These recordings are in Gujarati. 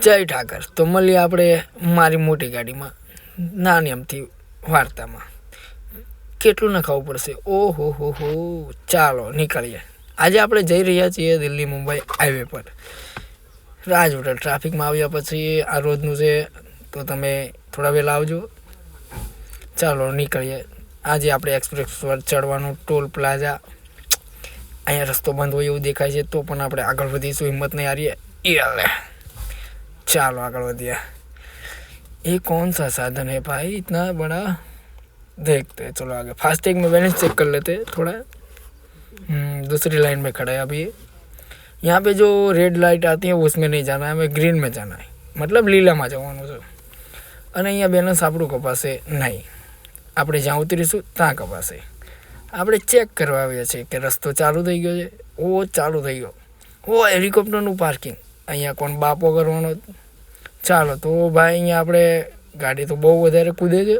જય ઠાકર. તો મળીએ આપણે મારી મોટી ગાડીમાં નાની અમથી વાર્તામાં. કેટલું નખાવવું પડશે? ઓહો હો. ચાલો નીકળીએ. આજે આપણે જઈ રહ્યા છીએ દિલ્હી મુંબઈ હાઈવે પર. રાજ હોટલ ટ્રાફિકમાં આવ્યા પછી આ રોજનું છે, તો તમે થોડા વહેલા આવજો. ચાલો નીકળીએ. આજે આપણે એક્સપ્રેસ પર ચડવાનું ટોલ પ્લાઝા. અહીંયા રસ્તો બંધ હોય એવું દેખાય છે, તો પણ આપણે આગળ વધીશું. હિંમત નહીં હારીએ. લે ચાલો આગળ बढ़िया। ये कौन सा साधन है भाई इतना बड़ा? देखते हैं, चलो आगे। फास्टैग में बैलेंस चेक कर लेते हैं थोड़ा। दूसरी लाइन में खड़ा है अभी। यहाँ पे जो रेड लाइट आती है उसमें नहीं जाना है, हमें ग्रीन में जाना है, मतलब લીલા માં જવાનું છે। અને અહીંયા બેલેન્સ આપણું કપાશે નહીં, આપણે જ્યાં ઉતરીશું ત્યાં કપાશે। આપણે ચેક કરવા આવ્યા છીએ કે રસ્તો ચાલુ થઈ ગયો છે। ઓ ચાલુ થઈ ગયો। ઓ હેલિકોપ્ટરનું પાર્કિંગ, અહીંયા કોણ બાપો કરવાનો? ચાલો તો ભાઈ, અહીંયા આપણે ગાડી તો બહુ વધારે કૂદે છે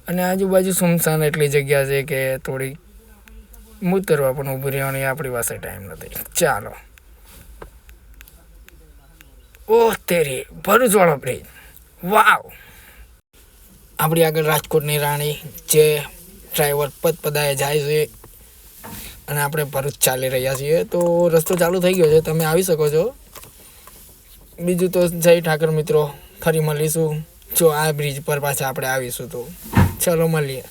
અને આજુબાજુ સુમસાન એટલી જગ્યા છે કે થોડી ઉતરવા પણ ઊભી રહેવાની આપણી પાસે ટાઈમ નથી। ચાલો। ઓહ તેરી, ભરૂચવાળો બ્રિજ, વાવ! આપણી આગળ રાજકોટની રાણી જે ડ્રાઈવર પદપદાએ જાય છે અને આપણે ભરૂચ ચાલી રહ્યા છીએ। તો રસ્તો ચાલુ થઈ ગયો છે, તમે આવી શકો છો। બીજું તો જય ઠાકર મિત્રો, ફરી મળીશું જો આ બ્રિજ પર પાછા આપણે આવીશું તો। ચલો મળીએ।